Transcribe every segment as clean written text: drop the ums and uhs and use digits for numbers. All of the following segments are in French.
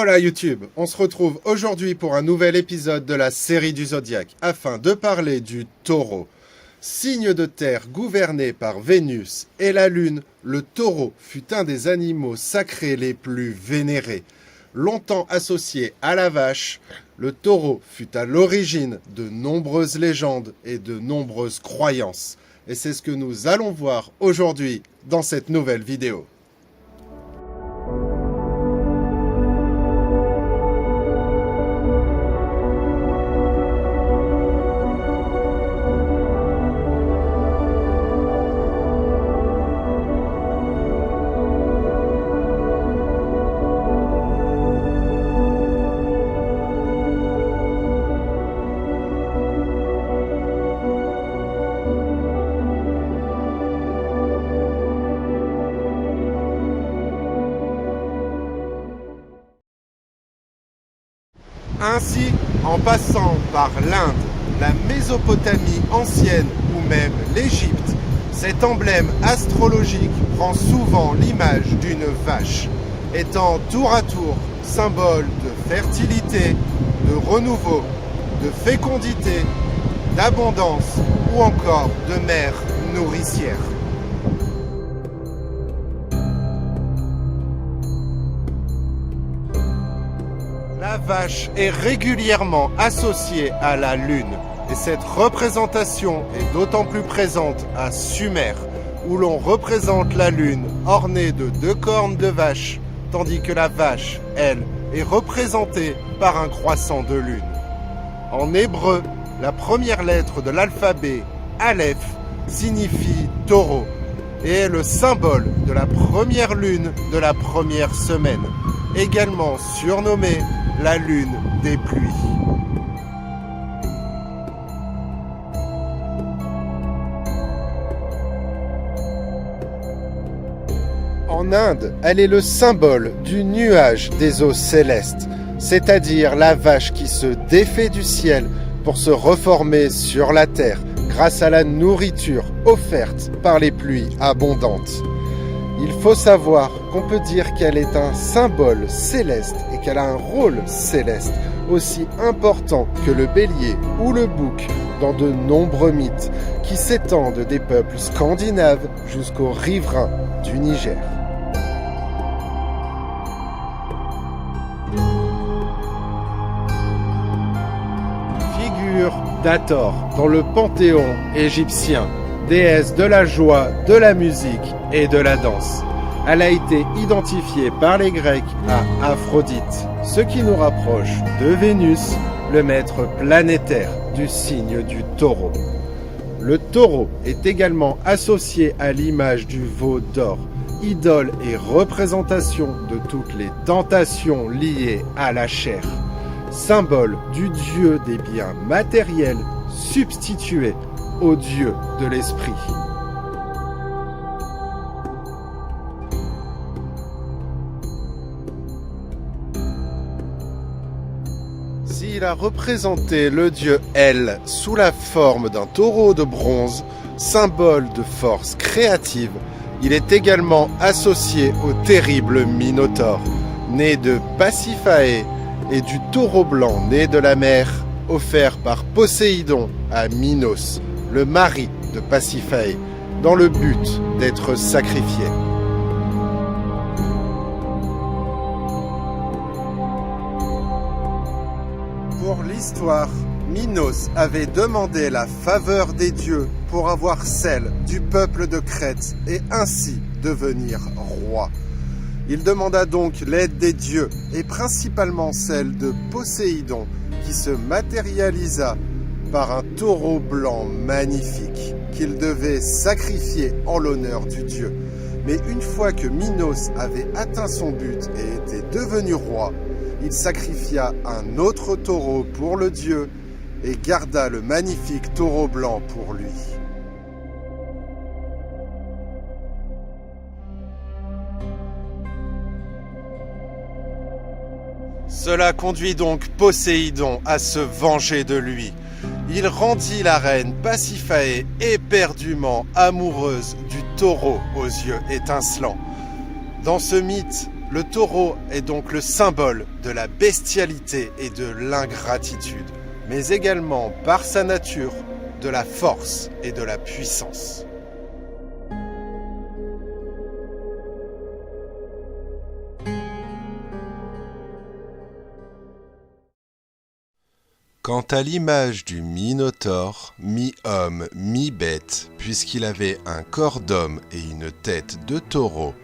Hola YouTube, on se retrouve aujourd'hui pour un nouvel épisode de la série du Zodiaque afin de parler du taureau. Signe de terre gouverné par Vénus et la Lune, le taureau fut un des animaux sacrés les plus vénérés. Longtemps associé à la vache, le taureau fut à l'origine de nombreuses légendes et de nombreuses croyances. Et c'est ce que nous allons voir aujourd'hui dans cette nouvelle vidéo. Ainsi, en passant par l'Inde, la Mésopotamie ancienne ou même l'Égypte, cet emblème astrologique prend souvent l'image d'une vache, étant tour à tour symbole de fertilité, de renouveau, de fécondité, d'abondance ou encore de mère nourricière. La vache est régulièrement associée à la Lune et cette représentation est d'autant plus présente à Sumer où l'on représente la Lune ornée de 2 cornes de vache tandis que la vache, elle, est représentée par un croissant de lune. En hébreu, la première lettre de l'alphabet, Aleph, signifie taureau et est le symbole de la première lune de la première semaine, également surnommée la lune des pluies. En Inde, elle est le symbole du nuage des eaux célestes, c'est-à-dire la vache qui se défait du ciel pour se reformer sur la terre grâce à la nourriture offerte par les pluies abondantes. Il faut savoir qu'on peut dire qu'elle est un symbole céleste et qu'elle a un rôle céleste aussi important que le bélier ou le bouc dans de nombreux mythes qui s'étendent des peuples scandinaves jusqu'aux riverains du Niger. Figure d'Hathor dans le panthéon égyptien, déesse de la joie, de la musique et de la danse. Elle a été identifiée par les Grecs à Aphrodite, ce qui nous rapproche de Vénus, le maître planétaire du signe du taureau. Le taureau est également associé à l'image du veau d'or, idole et représentation de toutes les tentations liées à la chair, symbole du dieu des biens matériels substitué au dieu de l'esprit. S'il a représenté le dieu El sous la forme d'un taureau de bronze, symbole de force créative, il est également associé au terrible Minotaure, né de Pasiphae, et du taureau blanc né de la mer, offert par Poséidon à Minos, le mari de Pasiphae, dans le but d'être sacrifié. Pour l'histoire, Minos avait demandé la faveur des dieux pour avoir celle du peuple de Crète et ainsi devenir roi. Il demanda donc l'aide des dieux et principalement celle de Poséidon qui se matérialisa par un taureau blanc magnifique qu'il devait sacrifier en l'honneur du dieu. Mais une fois que Minos avait atteint son but et était devenu roi, il sacrifia un autre taureau pour le dieu et garda le magnifique taureau blanc pour lui. Cela conduit donc Poséidon à se venger de lui. Il rendit la reine Pasiphae éperdument amoureuse du taureau aux yeux étincelants. Dans ce mythe, Le taureau est donc le symbole de la bestialité et de l'ingratitude, mais également par sa nature, de la force et de la puissance. Quant à l'image du Minotaure, mi-homme, mi-bête, puisqu'il avait un corps d'homme et une tête de taureau,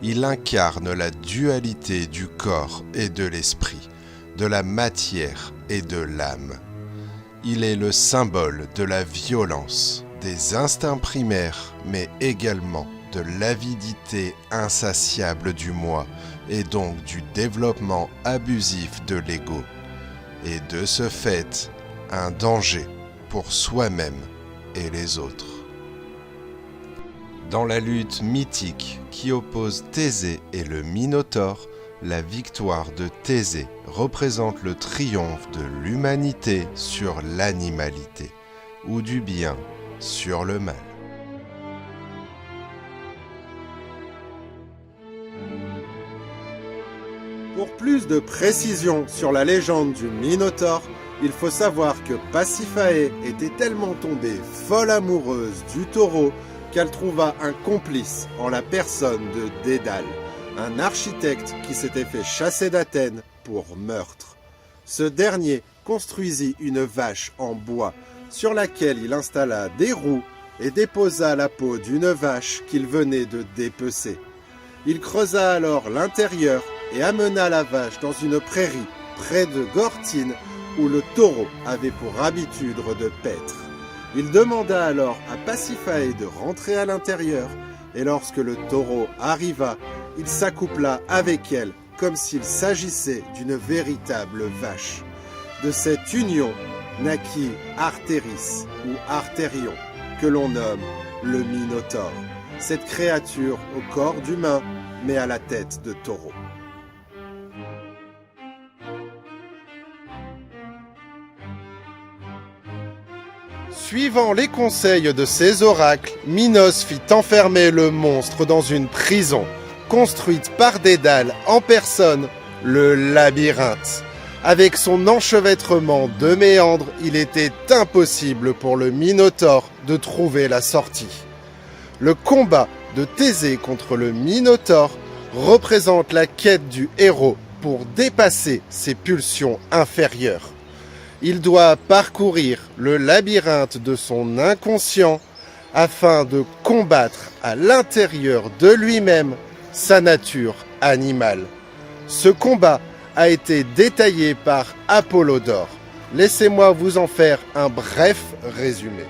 il incarne la dualité du corps et de l'esprit, de la matière et de l'âme. Il est le symbole de la violence, des instincts primaires, mais également de l'avidité insatiable du moi et donc du développement abusif de l'ego. Et de ce fait, un danger pour soi-même et les autres. Dans la lutte mythique qui oppose Thésée et le Minotaure, la victoire de Thésée représente le triomphe de l'humanité sur l'animalité, ou du bien sur le mal. Pour plus de précision sur la légende du Minotaure, il faut savoir que Pasiphaë était tellement tombée folle amoureuse du taureau qu'elle trouva un complice en la personne de Dédale, un architecte qui s'était fait chasser d'Athènes pour meurtre. Ce dernier construisit une vache en bois sur laquelle il installa des roues et déposa la peau d'une vache qu'il venait de dépecer. Il creusa alors l'intérieur et amena la vache dans une prairie près de Gortine où le taureau avait pour habitude de paître. Il demanda alors à Pasiphaë de rentrer à l'intérieur et lorsque le taureau arriva, il s'accoupla avec elle comme s'il s'agissait d'une véritable vache. De cette union naquit Artéris ou Artérion, que l'on nomme le Minotaure, cette créature au corps d'humain mais à la tête de taureau. Suivant les conseils de ses oracles, Minos fit enfermer le monstre dans une prison, construite par Dédale en personne, le labyrinthe. Avec son enchevêtrement de méandres, il était impossible pour le Minotaure de trouver la sortie. Le combat de Thésée contre le Minotaure représente la quête du héros pour dépasser ses pulsions inférieures. Il doit parcourir le labyrinthe de son inconscient afin de combattre à l'intérieur de lui-même sa nature animale. Ce combat a été détaillé par Apollodore. Laissez-moi vous en faire un bref résumé.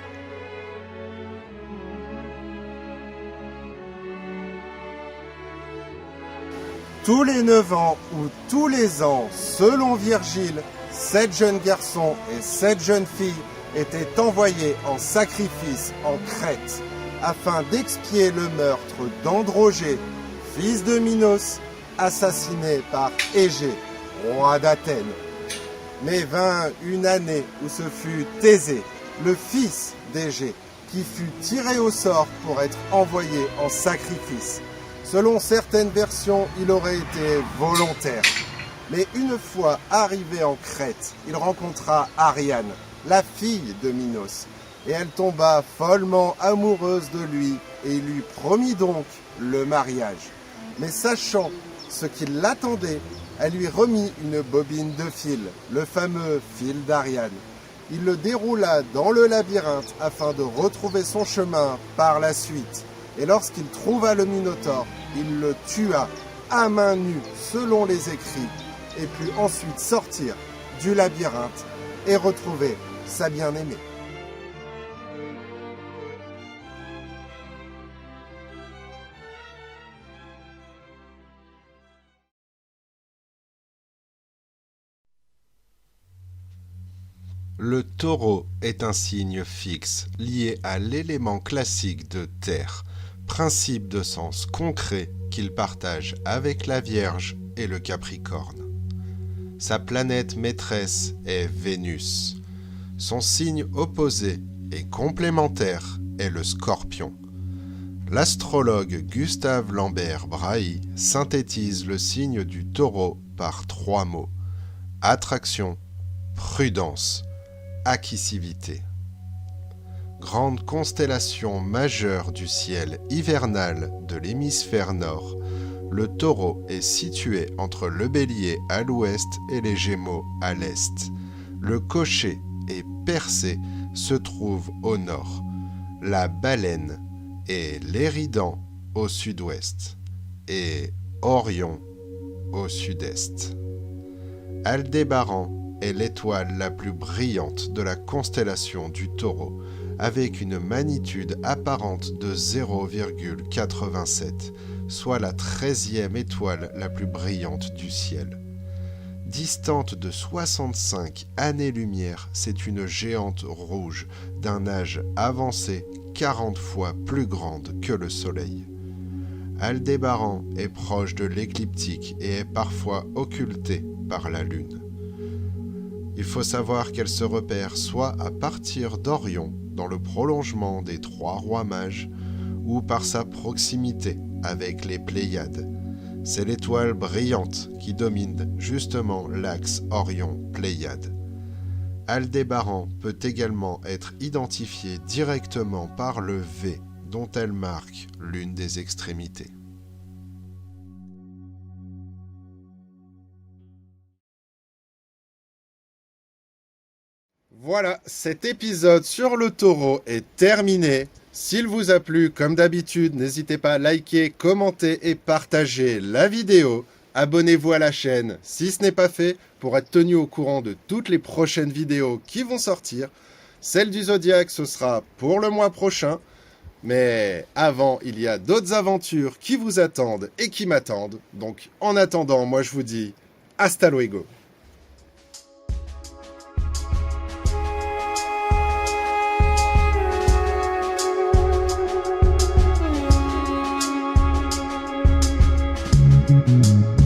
Tous les 9 ans ou tous les ans, selon Virgile, 7 jeunes garçons et 7 jeunes filles étaient envoyés en sacrifice en Crète afin d'expier le meurtre d'Androgée, fils de Minos, assassiné par Égée, roi d'Athènes. Mais vint une année où ce fut Thésée, le fils d'Égée, qui fut tiré au sort pour être envoyé en sacrifice. Selon certaines versions, il aurait été volontaire. Mais une fois arrivé en Crète, il rencontra Ariane, la fille de Minos, et elle tomba follement amoureuse de lui et lui promit donc le mariage. Mais sachant ce qui l'attendait, elle lui remit une bobine de fil, le fameux fil d'Ariane. Il le déroula dans le labyrinthe afin de retrouver son chemin par la suite. Et lorsqu'il trouva le Minotaure, il le tua à main nue selon les écrits et put ensuite sortir du labyrinthe et retrouver sa bien-aimée. Le taureau est un signe fixe lié à l'élément classique de terre, principe de sens concret qu'il partage avec la Vierge et le Capricorne. Sa planète maîtresse est Vénus. Son signe opposé et complémentaire est le Scorpion. L'astrologue Gustave Lambert Brahy synthétise le signe du Taureau par 3 mots: attraction, prudence, acquisivité. Grande constellation majeure du ciel hivernal de l'hémisphère nord, le Taureau est situé entre le Bélier à l'ouest et les Gémeaux à l'est. Le Cocher et Persée se trouvent au nord, la Baleine et l'Éridan au sud-ouest et Orion au sud-est. Aldébaran est l'étoile la plus brillante de la constellation du Taureau, avec une magnitude apparente de 0,87, soit la 13e étoile la plus brillante du ciel. Distante de 65 années-lumière, c'est une géante rouge d'un âge avancé 40 fois plus grande que le Soleil. Aldébaran est proche de l'écliptique et est parfois occultée par la Lune. Il faut savoir qu'elle se repère soit à partir d'Orion, dans le prolongement des 3 rois mages, ou par sa proximité avec les Pléiades. C'est l'étoile brillante qui domine justement l'axe Orion-Pléiades. Aldébaran peut également être identifié directement par le V, dont elle marque l'une des extrémités. Voilà, cet épisode sur le Taureau est terminé. S'il vous a plu, comme d'habitude, n'hésitez pas à liker, commenter et partager la vidéo. Abonnez-vous à la chaîne si ce n'est pas fait pour être tenu au courant de toutes les prochaines vidéos qui vont sortir. Celle du Zodiaque, ce sera pour le mois prochain. Mais avant, il y a d'autres aventures qui vous attendent et qui m'attendent. Donc en attendant, moi je vous dis hasta luego. Thank you.